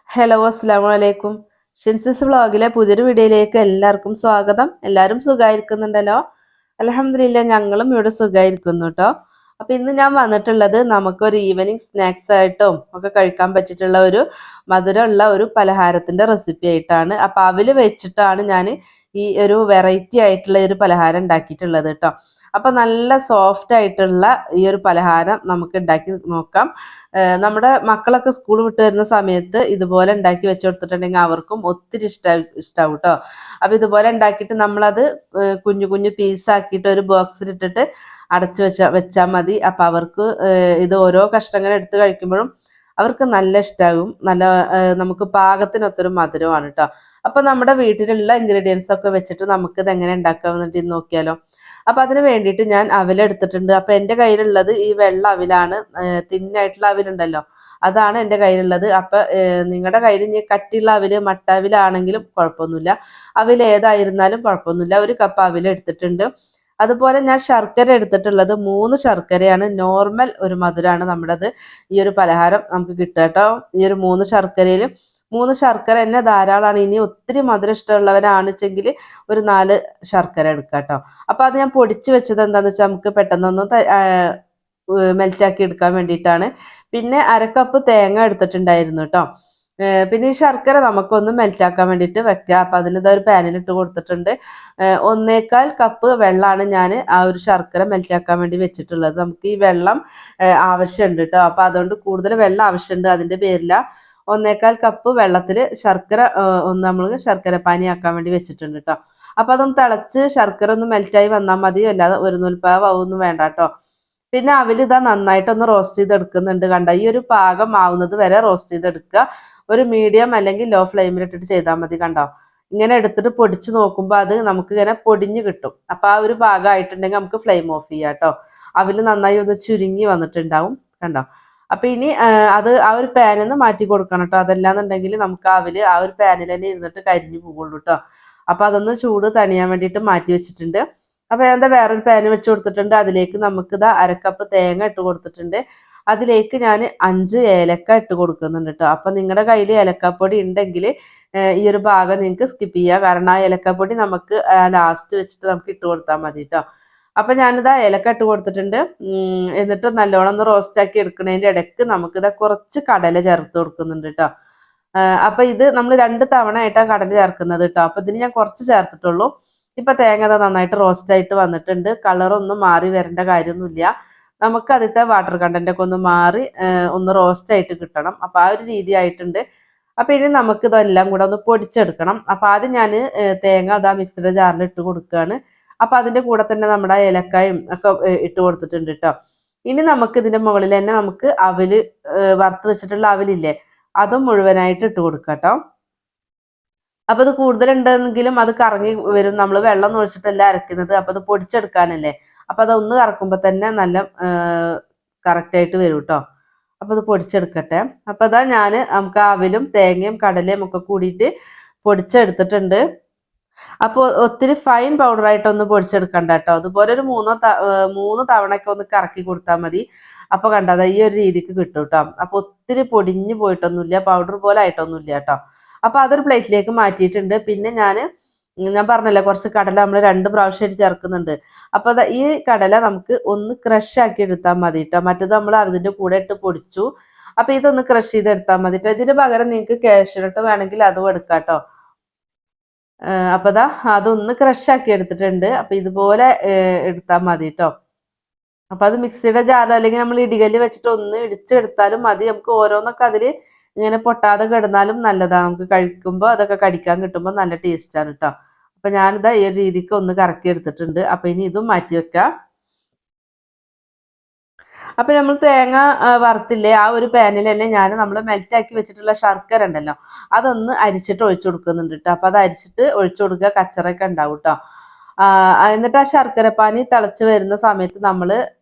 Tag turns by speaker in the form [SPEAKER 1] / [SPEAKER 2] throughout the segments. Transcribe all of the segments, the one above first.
[SPEAKER 1] Hello അസ്സലാമു അലൈക്കും. ഷിൻസിസ് വ്ളോഗിലെ പുതിയൊരു വീഡിയോയിലേക്ക് എല്ലാവർക്കും സ്വാഗതം. എല്ലാവരും സുഖമായിരിക്കുന്നുണ്ടല്ലോ? അൽഹംദുലില്ലാ ഞങ്ങളും ഇവിടെ സുഖമായിരിക്കുന്നു കേട്ടോ. അപ്പം ഇന്ന് ഞാൻ വന്നിട്ടുള്ളത് നമുക്കൊരു ഈവനിങ് സ്നാക്സ് ആയിട്ടും ഒക്കെ കഴിക്കാൻ പറ്റിയിട്ടുള്ള ഒരു മധുരമുള്ള ഒരു പലഹാരത്തിൻ്റെ റെസിപ്പി ആയിട്ടാണ്. അപ്പം അവൽ വെച്ചിട്ടാണ് ഞാൻ ഈ ഒരു വെറൈറ്റി ആയിട്ടുള്ള ഒരു പലഹാരം ഉണ്ടാക്കിയിട്ടുള്ളത് കേട്ടോ. അപ്പം നല്ല സോഫ്റ്റ് ആയിട്ടുള്ള ഈ ഒരു പലഹാരം നമുക്ക് ഉണ്ടാക്കി നോക്കാം. നമ്മുടെ മക്കളൊക്കെ സ്കൂൾ വിട്ട് വരുന്ന സമയത്ത് ഇതുപോലെ ഉണ്ടാക്കി വെച്ച് കൊടുത്തിട്ടുണ്ടെങ്കിൽ അവർക്കും ഒത്തിരി ഇഷ്ടാവും കേട്ടോ. അപ്പം ഇതുപോലെ ഉണ്ടാക്കിയിട്ട് നമ്മളത് കുഞ്ഞു കുഞ്ഞു പീസാക്കിയിട്ട് ഒരു ബോക്സിലിട്ടിട്ട് അടച്ചു വെച്ചാൽ മതി. അപ്പം അവർക്ക് ഇത് ഓരോ കഷ്ണങ്ങൾ എടുത്ത് കഴിക്കുമ്പോഴും അവർക്ക് നല്ല ഇഷ്ടമാകും. നല്ല നമുക്ക് പാകത്തിനൊത്തൊരു മധുരമാണ് കേട്ടോ. അപ്പം നമ്മുടെ വീട്ടിലുള്ള ഇൻഗ്രീഡിയൻസ് ഒക്കെ വെച്ചിട്ട് നമുക്കിത് എങ്ങനെ ഉണ്ടാക്കാമെന്നിട്ട് നോക്കിയാലോ. അപ്പം അതിന് വേണ്ടിയിട്ട് ഞാൻ അവലെടുത്തിട്ടുണ്ട്. അപ്പം എൻ്റെ കയ്യിലുള്ളത് ഈ വെള്ള അവിലാണ്. തിന്നായിട്ടുള്ള അവിലുണ്ടല്ലോ, അതാണ് എൻ്റെ കയ്യിലുള്ളത്. അപ്പം നിങ്ങളുടെ കയ്യിൽ ഇനി കട്ടിയുള്ള അവില് മട്ട അവിലാണെങ്കിലും കുഴപ്പമൊന്നുമില്ല. അവിൽ ഏതായിരുന്നാലും കുഴപ്പമൊന്നുമില്ല. ഒരു കപ്പ് അവിലെടുത്തിട്ടുണ്ട്. അതുപോലെ ഞാൻ ശർക്കര എടുത്തിട്ടുള്ളത് 3 ശർക്കരയാണ്. നോർമൽ ഒരു മധുരമാണ് നമ്മുടേത് ഈ ഒരു പലഹാരം നമുക്ക് കിട്ടുക കേട്ടോ. ഈ ഒരു 3 ശർക്കരയിൽ 3 ശർക്കര തന്നെ ധാരാളമാണ്. ഇനി ഒത്തിരി മധുരം ഇഷ്ടമുള്ളവരാണെച്ചെങ്കിൽ ഒരു 4 ശർക്കര എടുക്കുക കേട്ടോ. അപ്പം അത് ഞാൻ പൊടിച്ച് വെച്ചത് എന്താണെന്ന് വെച്ചാൽ നമുക്ക് പെട്ടെന്നൊന്ന് മെൽറ്റാക്കി എടുക്കാൻ വേണ്ടിയിട്ടാണ്. പിന്നെ അരക്കപ്പ് തേങ്ങ എടുത്തിട്ടുണ്ടായിരുന്നു കേട്ടോ. പിന്നെ ഈ ശർക്കര നമുക്കൊന്ന് മെൽറ്റാക്കാൻ വേണ്ടിയിട്ട് വെക്കുക. അപ്പം അതിനിത് ഒരു പാനിലിട്ട് കൊടുത്തിട്ടുണ്ട്. 1/4 കപ്പ് വെള്ളമാണ് ഞാൻ ആ ഒരു ശർക്കര മെൽറ്റാക്കാൻ വേണ്ടി വെച്ചിട്ടുള്ളത്. നമുക്ക് ഈ വെള്ളം ആവശ്യമുണ്ട് കേട്ടോ. അപ്പം അതുകൊണ്ട് കൂടുതൽ വെള്ളം ആവശ്യമുണ്ട്. അതിൻ്റെ പേരില 1/4 കപ്പ് വെള്ളത്തിൽ ശർക്കര ഒന്ന് നമ്മൾ ശർക്കര പാനിയാക്കാൻ വേണ്ടി വെച്ചിട്ടുണ്ട് കേട്ടോ. അപ്പം അതൊന്ന് തിളച്ച് ശർക്കര ഒന്ന് മെൽറ്റായി വന്നാൽ മതി. അല്ലാതെ ഒരു നൂൽപ്പാവാവൊന്നും വേണ്ട കേട്ടോ. പിന്നെ അവലിതാ നന്നായിട്ടൊന്ന് റോസ്റ്റ് ചെയ്തെടുക്കുന്നുണ്ട്. കണ്ട ഈ ഒരു പാകം ആവുന്നത് വരെ റോസ്റ്റ് ചെയ്തെടുക്കുക. ഒരു മീഡിയം അല്ലെങ്കിൽ ലോ ഫ്ലെയിമിലിട്ടിട്ട് ചെയ്താൽ മതി. കണ്ടോ, ഇങ്ങനെ എടുത്തിട്ട് പൊടിച്ച് നോക്കുമ്പോൾ അത് നമുക്ക് ഇങ്ങനെ പൊടിഞ്ഞ് കിട്ടും. അപ്പം ആ ഒരു പാകമായിട്ടുണ്ടെങ്കിൽ നമുക്ക് ഫ്ലെയിം ഓഫ് ചെയ്യാം കേട്ടോ. അവൽ നന്നായി ഒന്ന് ചുരുങ്ങി വന്നിട്ടുണ്ടാവും. കണ്ടോ. അപ്പം ഇനി അത് ആ ഒരു പാനിൽ നിന്ന് മാറ്റി കൊടുക്കണം കേട്ടോ. അതല്ലാന്നുണ്ടെങ്കിൽ നമുക്ക് അവൽ ആ ഒരു പാനിൽ തന്നെ ഇരുന്നിട്ട് കരിഞ്ഞു പോകുള്ളൂ കേട്ടോ. അപ്പം അതൊന്ന് ചൂട് തണിയാൻ വേണ്ടിയിട്ട് മാറ്റി വെച്ചിട്ടുണ്ട്. അപ്പം എന്താ വേറൊരു പാന് വെച്ച് കൊടുത്തിട്ടുണ്ട്. അതിലേക്ക് നമുക്കിതാ അരക്കപ്പ് തേങ്ങ ഇട്ട് കൊടുത്തിട്ടുണ്ട്. അതിലേക്ക് ഞാൻ 5 ഏലക്ക ഇട്ട് കൊടുക്കുന്നുണ്ട് കേട്ടോ. അപ്പം നിങ്ങളുടെ കയ്യിൽ ഏലക്കപ്പൊടി ഉണ്ടെങ്കിൽ ഈ ഒരു ഭാഗം നിങ്ങൾക്ക് സ്കിപ്പ് ചെയ്യുക. കാരണം ആ ഏലക്കപ്പൊടി നമുക്ക് ലാസ്റ്റ് വെച്ചിട്ട് നമുക്ക് ഇട്ട് കൊടുത്താൽ മതി കേട്ടോ. അപ്പം ഞാനിതാ ഏലക്ക ഇട്ട് കൊടുത്തിട്ടുണ്ട്. എന്നിട്ട് നല്ലോണം ഒന്ന് റോസ്റ്റ് ആക്കി എടുക്കുന്നതിൻ്റെ ഇടയ്ക്ക് നമുക്കിതാ കുറച്ച് കടല ചേർത്ത് കൊടുക്കുന്നുണ്ട് കേട്ടോ. അപ്പം ഇത് നമ്മൾ 2 തവണയായിട്ടാണ് കടല ചേർക്കുന്നത് കേട്ടോ. അപ്പം ഇതിന് ഞാൻ കുറച്ച് ചേർത്തിട്ടുള്ളൂ. ഇപ്പം തേങ്ങ നന്നായിട്ട് റോസ്റ്റ് ആയിട്ട് വന്നിട്ടുണ്ട്. കളറൊന്നും മാറി വരേണ്ട കാര്യമൊന്നുമില്ല. നമുക്ക് അതിലത്തെ വാട്ടർ കണ്ടന്റ് ഒക്കെ ഒന്ന് മാറി ഒന്ന് റോസ്റ്റ് ആയിട്ട് കിട്ടണം. അപ്പം ആ ഒരു രീതി ആയിട്ടുണ്ട്. അപ്പം ഇനി നമുക്ക് ഇതെല്ലാം കൂടെ ഒന്ന് പൊടിച്ചെടുക്കണം. അപ്പം ആദ്യം ഞാൻ തേങ്ങ അതാ മിക്സിയുടെ ജാറിൽ ഇട്ട് കൊടുക്കുകയാണ്. അപ്പം അതിൻ്റെ കൂടെ തന്നെ നമ്മുടെ ഏലക്കായും ഒക്കെ ഇട്ട് കൊടുത്തിട്ടുണ്ട് കേട്ടോ. ഇനി നമുക്ക് ഇതിൻ്റെ മുകളിൽ തന്നെ നമുക്ക് അവല് വറുത്ത് വെച്ചിട്ടുള്ള അവലില്ലേ, അതും മുഴുവനായിട്ട് ഇട്ട് കൊടുക്കാം കേട്ടോ. അപ്പം അത് കൂടുതലുണ്ടെങ്കിലും അത് കറങ്ങി വരും. നമ്മൾ വെള്ളം ഒഴിച്ചിട്ടല്ല അരയ്ക്കുന്നത്. അപ്പം അത് പൊടിച്ചെടുക്കാനല്ലേ. അപ്പം അതൊന്ന് കറക്കുമ്പോൾ തന്നെ നല്ല കറക്റ്റായിട്ട് വരും കേട്ടോ. അപ്പം അത് പൊടിച്ചെടുക്കട്ടെ. അപ്പം അതാ ഞാൻ നമുക്ക് അവലും തേങ്ങയും കടലയും ഒക്കെ കൂടിയിട്ട് പൊടിച്ചെടുത്തിട്ടുണ്ട്. അപ്പോൾ ഒത്തിരി ഫൈൻ പൗഡറായിട്ടൊന്ന് പൊടിച്ചെടുക്കണ്ട കേട്ടോ. അതുപോലെ ഒരു 3 തവണയൊക്കെ ഒന്ന് കറക്കി കൊടുത്താൽ മതി. അപ്പോൾ കണ്ടത് ഈ ഒരു രീതിക്ക് കിട്ടും കേട്ടോ. അപ്പോൾ ഒത്തിരി പൊടിഞ്ഞു പോയിട്ടൊന്നുമില്ല, പൗഡർ പോലെ ആയിട്ടൊന്നുമില്ല കേട്ടോ. അപ്പോൾ അതൊരു പ്ലേറ്റിലേക്ക് മാറ്റിയിട്ടുണ്ട്. പിന്നെ ഞാൻ പറഞ്ഞല്ലോ കുറച്ച് കടല നമ്മൾ 2 പ്രാവശ്യമായിട്ട് ചേർക്കുന്നുണ്ട്. അപ്പോൾ അത് ഈ കടല നമുക്ക് ഒന്ന് ക്രഷ് ആക്കി എടുത്താൽ മതി കേട്ടോ. മറ്റേത് നമ്മൾ അതിൻ്റെ കൂടെ ഇട്ട് പൊടിച്ചു. അപ്പോൾ ഇതൊന്ന് ക്രഷ് ചെയ്തെടുത്താൽ മതി കേട്ടോ. ഇതിന് പകരം നിങ്ങൾക്ക് കാഷ്യൂനട്ട് വേണമെങ്കിൽ അതും എടുക്കാം കേട്ടോ. അപ്പോൾ അതാ അതൊന്ന് ക്രഷ് ആക്കി എടുത്തിട്ടുണ്ട്. അപ്പോൾ ഇതുപോലെ എടുത്താൽ മതി കേട്ടോ. അപ്പോൾ അത് മിക്സിയുടെ ജാറിൽ അല്ലെങ്കിൽ നമ്മൾ ഇടികല്ല് വെച്ചിട്ട് ഒന്ന് ഇടിച്ചെടുത്താലും മതി. നമുക്ക് ഓരോന്നൊക്കെ അതിൽ ഇങ്ങനെ പൊട്ടാതെ കിടന്നാലും നല്ലതാണ്. നമുക്ക് കഴിക്കുമ്പോൾ അതൊക്കെ കടിക്കാൻ കിട്ടുമ്പോൾ നല്ല ടേസ്റ്റാണ് കേട്ടോ. അപ്പം ഞാനിതാ ഈ ഒരു രീതിക്ക് ഒന്ന് കറക്കി എടുത്തിട്ടുണ്ട്. അപ്പം ഇനി ഇതും മാറ്റി വെക്കാം. അപ്പം നമ്മൾ തേങ്ങ വറുത്തില്ലേ, ആ ഒരു പാനിൽ തന്നെ നമ്മൾ മെൽറ്റാക്കി വെച്ചിട്ടുള്ള ശർക്കര ഉണ്ടല്ലോ, അതൊന്ന് അരിച്ചിട്ട് ഒഴിച്ചു കൊടുക്കുന്നുണ്ട് കേട്ടോ. അപ്പം അത് അരിച്ചിട്ട് ഒഴിച്ചു കൊടുക്കുക, കച്ചറൊക്കെ ഉണ്ടാവും കേട്ടോ. എന്നിട്ട് ആ ശർക്കര പാനി തിളച്ച് വരുന്ന സമയത്ത് നമ്മൾ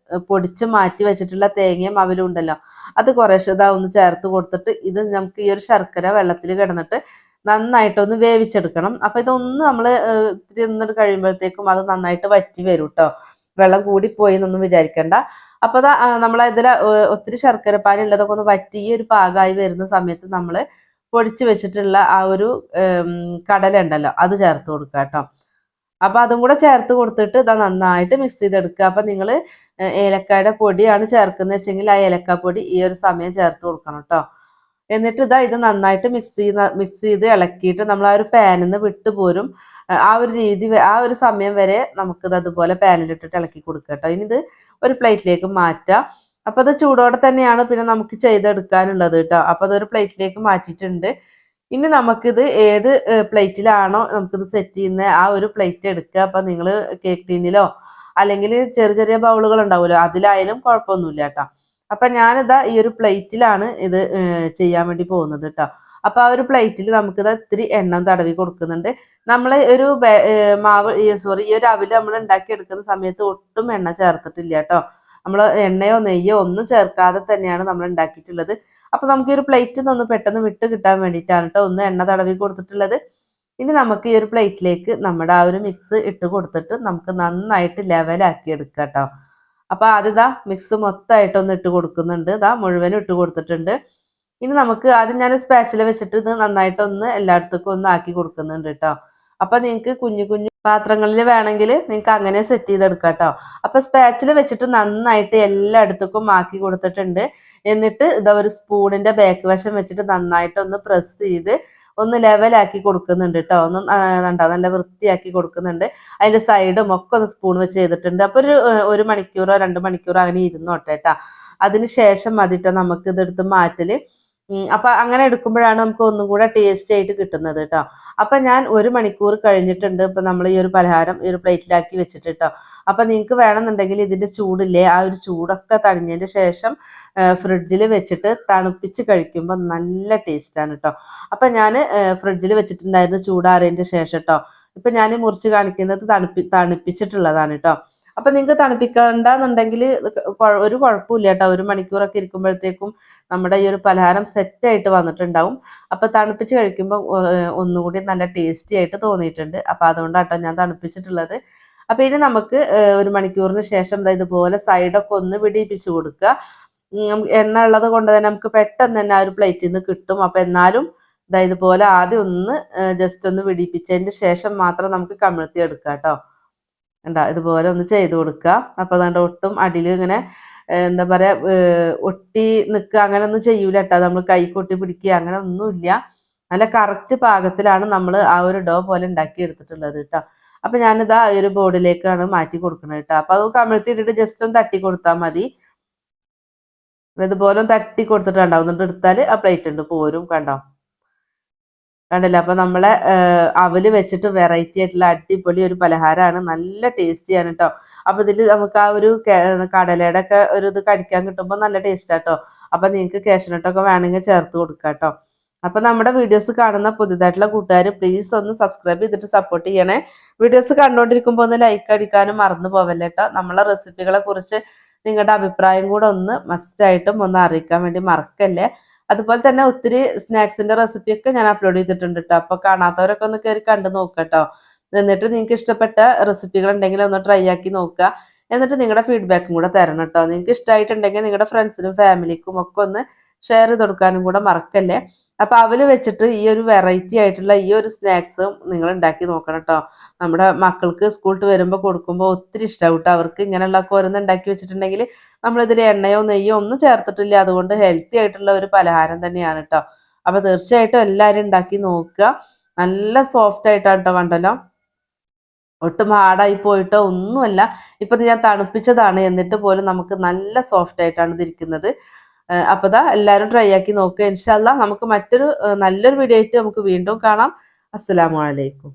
[SPEAKER 1] പൊടിച്ച് മാറ്റി വെച്ചിട്ടുള്ള തേങ്ങയും അവലും ഉണ്ടല്ലോ, അത് കുറേശ്ശെ ഇതാ ഒന്ന് ചേർത്ത് കൊടുത്തിട്ട് ഇത് നമുക്ക് ഈ ഒരു ശർക്കര വെള്ളത്തിൽ കിടന്നിട്ട് നന്നായിട്ടൊന്ന് വേവിച്ചെടുക്കണം. അപ്പം ഇതൊന്ന് നമ്മൾ ഇത്തിരി നിന്നിട്ട് കഴിയുമ്പോഴത്തേക്കും അത് നന്നായിട്ട് വറ്റി വരും കേട്ടോ. വെള്ളം കൂടിപ്പോയി എന്നൊന്നും വിചാരിക്കണ്ട. അപ്പോൾ നമ്മൾ ഇതിൽ ഒത്തിരി ശർക്കര പാനി ഉള്ളതൊക്കെ ഒന്ന് വറ്റി ഈ ഒരു പാകമായി വരുന്ന സമയത്ത് നമ്മൾ പൊടിച്ച് വെച്ചിട്ടുള്ള ആ ഒരു കടല ഉണ്ടല്ലോ അത് ചേർത്ത് കൊടുക്കുക കേട്ടോ. അപ്പോൾ അതും കൂടെ ചേർത്ത് കൊടുത്തിട്ട് ഇതാ നന്നായിട്ട് മിക്സ് ചെയ്തെടുക്കുക. അപ്പോൾ നിങ്ങൾ ഏലക്കായുടെ പൊടിയാണ് ചേർക്കുന്നത് വെച്ചെങ്കിൽ ആ ഏലക്കാപ്പൊടി ഈ ഒരു സമയം ചേർത്ത് കൊടുക്കണം കേട്ടോ. എന്നിട്ട് ഇത് നന്നായിട്ട് മിക്സ് ചെയ്ത് ഇളക്കിയിട്ട് നമ്മൾ ആ ഒരു പാനിൽ നിന്ന് വിട്ടു പോരും. ആ ഒരു രീതി ആ ഒരു സമയം വരെ നമുക്കിത് അതുപോലെ പാനിലിട്ടിട്ട് ഇളക്കി കൊടുക്കുക കേട്ടോ. ഇനി ഇത് ഒരു പ്ലേറ്റിലേക്ക് മാറ്റാം. അപ്പോൾ അത് ചൂടോടെ തന്നെയാണ് പിന്നെ നമുക്ക് ചെയ്തെടുക്കാനുള്ളത് കേട്ടോ. അപ്പോൾ അതൊരു പ്ലേറ്റിലേക്ക് മാറ്റിയിട്ടുണ്ട്. ഇനി നമുക്കിത് ഏത് പ്ലേറ്റിലാണോ നമുക്കിത് സെറ്റ് ചെയ്യുന്ന ആ ഒരു പ്ലേറ്റ് എടുക്കുക. അപ്പോൾ നിങ്ങൾ കേക്ക് ടീനിലോ അല്ലെങ്കിൽ ചെറിയ ചെറിയ ബൗളുകൾ ഉണ്ടാവുമല്ലോ അതിലായാലും കുഴപ്പമൊന്നുമില്ല കേട്ടോ. അപ്പം ഞാനിതാ ഈ ഒരു പ്ലേറ്റിലാണ് ഇത് ചെയ്യാൻ വേണ്ടി പോകുന്നത് കേട്ടോ. അപ്പോൾ ആ ഒരു പ്ലേറ്റിൽ നമുക്കിത് ഇത്തിരി എണ്ണ തടവി കൊടുക്കുന്നുണ്ട്. നമ്മൾ ഒരു മാവ് ഈ ഒരു അവിൽ നമ്മൾ ഉണ്ടാക്കി എടുക്കുന്ന സമയത്ത് ഒട്ടും എണ്ണ ചേർത്തിട്ടില്ല കേട്ടോ. നമ്മൾ എണ്ണയോ നെയ്യോ ഒന്നും ചേർക്കാതെ തന്നെയാണ് നമ്മൾ ഉണ്ടാക്കിയിട്ടുള്ളത്. അപ്പോൾ നമുക്ക് ഈ ഒരു പ്ലേറ്റിൽ നിന്ന് പെട്ടെന്ന് വിട്ട് കിട്ടാൻ വേണ്ടിയിട്ടാണ് കേട്ടോ ഒന്ന് എണ്ണ തടവി കൊടുത്തിട്ടുള്ളത്. ഇനി നമുക്ക് ഈ ഒരു പ്ലേറ്റിലേക്ക് നമ്മുടെ ആ ഒരു മിക്സ് ഇട്ട് കൊടുത്തിട്ട് നമുക്ക് നന്നായിട്ട് ലെവലാക്കി എടുക്കാം കേട്ടോ. അപ്പോൾ ആദ്യം മിക്സ് മൊത്തമായിട്ടൊന്ന് ഇട്ട് കൊടുക്കുന്നുണ്ട്. മുഴുവനും ഇട്ട് കൊടുത്തിട്ടുണ്ട്. ഇനി നമുക്ക് ആദ്യം ഞാൻ സ്പാച്ചില വെച്ചിട്ട് ഇത് നന്നായിട്ടൊന്ന് എല്ലായിടത്തേക്കും ഒന്ന് ആക്കി കൊടുക്കുന്നുണ്ട് കേട്ടോ. അപ്പോൾ നിങ്ങൾക്ക് കുഞ്ഞു കുഞ്ഞു പാത്രങ്ങളിൽ വേണമെങ്കിൽ നിങ്ങൾക്ക് അങ്ങനെ സെറ്റ് ചെയ്തെടുക്കാം കേട്ടോ. അപ്പോൾ സ്പാച്ചില വെച്ചിട്ട് നന്നായിട്ട് എല്ലായിടത്തേക്കും ആക്കി കൊടുത്തിട്ടുണ്ട്. എന്നിട്ട് ഒരു സ്പൂണിൻ്റെ ബാക്ക് വശം വെച്ചിട്ട് നന്നായിട്ടൊന്ന് പ്രസ് ചെയ്ത് ഒന്ന് ലെവലാക്കി കൊടുക്കുന്നുണ്ട് കേട്ടോ. ഒന്ന് നല്ല വൃത്തിയാക്കി കൊടുക്കുന്നുണ്ട്. അതിൻ്റെ സൈഡും ഒക്കെ ഒന്ന് സ്പൂൺ വെച്ച് ചെയ്തിട്ടുണ്ട്. അപ്പോൾ ഒരു മണിക്കൂറോ 2 മണിക്കൂറോ അങ്ങനെ ഇരുന്നോട്ടെ കേട്ടോ. അതിന് ശേഷം മതിട്ടോ നമുക്ക് ഇതെടുത്ത് മാറ്റല്. അപ്പം അങ്ങനെ എടുക്കുമ്പോഴാണ് നമുക്ക് ഒന്നും കൂടെ ടേസ്റ്റ് ആയിട്ട് കിട്ടുന്നത് കേട്ടോ. അപ്പം ഞാൻ 1 മണിക്കൂർ കഴിഞ്ഞിട്ടുണ്ട്. ഇപ്പം നമ്മൾ ഈ ഒരു പലഹാരം ഈ ഒരു പ്ലേറ്റിലാക്കി വെച്ചിട്ട് കേട്ടോ. അപ്പം നിങ്ങൾക്ക് വേണമെന്നുണ്ടെങ്കിൽ ഇതിൻ്റെ ചൂടില്ലേ ആ ഒരു ചൂടൊക്കെ തണിഞ്ഞതിന് ശേഷം ഫ്രിഡ്ജിൽ വെച്ചിട്ട് തണുപ്പിച്ച് കഴിക്കുമ്പോൾ നല്ല ടേസ്റ്റാണ് കേട്ടോ. അപ്പം ഞാൻ ഫ്രിഡ്ജിൽ വെച്ചിട്ടുണ്ടായിരുന്നു ചൂടാറിയതിൻ്റെ ശേഷം കേട്ടോ. ഇപ്പം ഞാൻ മുറിച്ച് കാണിക്കുന്നത് തണുപ്പിച്ചിട്ടുള്ളതാണ് കേട്ടോ. അപ്പം നിങ്ങൾക്ക് തണുപ്പിക്കണ്ടെന്നുണ്ടെങ്കിൽ ഒരു കുഴപ്പമില്ല കേട്ടോ. 1 മണിക്കൂറൊക്കെ ഇരിക്കുമ്പോഴത്തേക്കും നമ്മുടെ ഈ ഒരു പലഹാരം സെറ്റായിട്ട് വന്നിട്ടുണ്ടാവും. അപ്പോൾ തണുപ്പിച്ച് കഴിക്കുമ്പോൾ ഒന്നുകൂടി നല്ല ടേസ്റ്റി ആയിട്ട് തോന്നിയിട്ടുണ്ട്. അപ്പോൾ അതുകൊണ്ടാട്ടോ ഞാൻ തണുപ്പിച്ചിട്ടുള്ളത്. അപ്പോൾ ഇനി നമുക്ക് 1 മണിക്കൂറിന് ശേഷം ഇതുപോലെ സൈഡൊക്കെ ഒന്ന് വിടിയിപ്പിച്ച് കൊടുക്കുക. എണ്ണ ഉള്ളത് കൊണ്ട് തന്നെ നമുക്ക് പെട്ടെന്ന് തന്നെ ആ ഒരു പ്ലേറ്റിൽ നിന്ന് കിട്ടും. അപ്പോൾ എന്നാലും ഇതുപോലെ ആദ്യം ഒന്ന് ജസ്റ്റ് ഒന്ന് വിടിയിപ്പിച്ചതിന് ശേഷം മാത്രം നമുക്ക് കമിഴ്ത്തി എടുക്കാം കേട്ടോ. ഇതുപോലെ ഒന്ന് ചെയ്ത് കൊടുക്കുക. അപ്പോൾ അതുകൊണ്ട് ഒട്ടും അടിയിൽ ഇങ്ങനെ എന്താ പറയുക ഒട്ടി നിൽക്കുക അങ്ങനെ ഒന്നും ചെയ്യൂല കേട്ടോ. നമ്മൾ കൈ കൊട്ടി പിടിക്കുക അങ്ങനെ ഒന്നുമില്ല. നല്ല കറക്റ്റ് പാകത്തിലാണ് നമ്മൾ ആ ഒരു ഡോ പോലെ ഉണ്ടാക്കി എടുത്തിട്ടുള്ളത് കേട്ടോ. അപ്പം ഞാനിതാ ഈ ഒരു ബോർഡിലേക്കാണ് മാറ്റി കൊടുക്കുന്നത് കേട്ടോ. അപ്പോൾ അത് കമിഴ്ത്തി ഇട്ടിട്ട് ജസ്റ്റ് ഒന്ന് തട്ടി കൊടുത്താൽ മതി. ഇതുപോലെ ഒന്ന് തട്ടി കൊടുത്തിട്ടുണ്ടാവും. എന്നിട്ട് എടുത്താൽ ആ പ്ലേറ്റ് ഉണ്ട് പോരും. കണ്ടില്ല. അപ്പോൾ നമ്മളെ അവല് വെച്ചിട്ട് വെറൈറ്റി ആയിട്ടുള്ള അടിപൊളി ഒരു പലഹാരമാണ്. നല്ല ടേസ്റ്റിയാണ് കേട്ടോ. അപ്പോൾ ഇതിൽ നമുക്ക് ആ ഒരു കടലയുടെ ഒക്കെ ഒരു ഇത് കടിക്കാൻ കിട്ടുമ്പോൾ നല്ല ടേസ്റ്റാട്ടോ. അപ്പോൾ നിങ്ങൾക്ക് കാഷ്നട്ടൊക്കെ വേണമെങ്കിൽ ചേർത്ത് കൊടുക്കാം കേട്ടോ. അപ്പോൾ നമ്മുടെ വീഡിയോസ് കാണുന്ന പുതിയതായിട്ടുള്ള കൂട്ടുകാർ പ്ലീസ് ഒന്ന് സബ്സ്ക്രൈബ് ചെയ്തിട്ട് സപ്പോർട്ട് ചെയ്യണേ. വീഡിയോസ് കണ്ടുകൊണ്ടിരിക്കുമ്പോൾ ഒന്ന് ലൈക്ക് അടിക്കാനും മറന്നു പോവല്ലേ കേട്ടോ. നമ്മളെ റെസിപ്പികളെ കുറിച്ച് നിങ്ങളുടെ അഭിപ്രായം കൂടെ ഒന്ന് മസ്റ്റായിട്ടും ഒന്ന് അറിയിക്കാൻ വേണ്ടി മറക്കല്ലേ. അതുപോലെ തന്നെ ഒത്തിരി സ്നാക്സിൻ്റെ റെസിപ്പിയൊക്കെ ഞാൻ അപ്ലോഡ് ചെയ്തിട്ടുണ്ട് കേട്ടോ. അപ്പോൾ കാണാത്തവരൊക്കെ ഒന്ന് കയറി കണ്ടു നോക്കുക കേട്ടോ. എന്നിട്ട് നിങ്ങൾക്ക് ഇഷ്ടപ്പെട്ട റെസിപ്പികൾ ഉണ്ടെങ്കിൽ ഒന്ന് ട്രൈ ആക്കി നോക്കുക. എന്നിട്ട് നിങ്ങളുടെ ഫീഡ്ബാക്കും കൂടെ തരണം കേട്ടോ. നിങ്ങൾക്ക് ഇഷ്ടമായിട്ടുണ്ടെങ്കിൽ നിങ്ങളുടെ ഫ്രണ്ട്സിനും ഫാമിലിക്കും ഒക്കെ ഒന്ന് ഷെയർ ചെയ്ത് കൊടുക്കാനും കൂടെ മറക്കല്ലേ. അപ്പോൾ അവല് വെച്ചിട്ട് ഈ ഒരു വെറൈറ്റി ആയിട്ടുള്ള ഈ ഒരു സ്നാക്സും നിങ്ങൾ ഉണ്ടാക്കി നോക്കണം കേട്ടോ. നമ്മുടെ മക്കൾക്ക് സ്കൂളിൽ വരുമ്പോൾ കൊടുക്കുമ്പോൾ ഒത്തിരി ഇഷ്ടമാവും കേട്ടോ. അവർക്ക് ഇങ്ങനെയുള്ള ഓരോന്ന് ഉണ്ടാക്കി വെച്ചിട്ടുണ്ടെങ്കിൽ നമ്മളിതിൽ എണ്ണയോ നെയ്യോ ഒന്നും ചേർത്തിട്ടില്ല. അതുകൊണ്ട് ഹെൽത്തി ആയിട്ടുള്ള ഒരു പലഹാരം തന്നെയാണ് കേട്ടോ. അപ്പോൾ തീർച്ചയായിട്ടും എല്ലാവരും ഉണ്ടാക്കി നോക്കുക. നല്ല സോഫ്റ്റ് ആയിട്ടാണ് കേട്ടോ. കണ്ടല്ലോ, ഒട്ടും ഹാർഡായി പോയിട്ടോ ഒന്നുമല്ല. ഇപ്പം ഞാൻ തണുപ്പിച്ചതാണ് എന്നിട്ട് പോലും നമുക്ക് നല്ല സോഫ്റ്റ് ആയിട്ടാണ് ഇതിരിക്കുന്നത്. അപ്പോൾ എല്ലാവരും ട്രൈ ആക്കി നോക്കുക. ഇൻഷാ അല്ലാഹ് നമുക്ക് മറ്റൊരു നല്ലൊരു വീഡിയോ ആയിട്ട് നമുക്ക് വീണ്ടും കാണാം. അസ്സലാമു അലൈക്കും.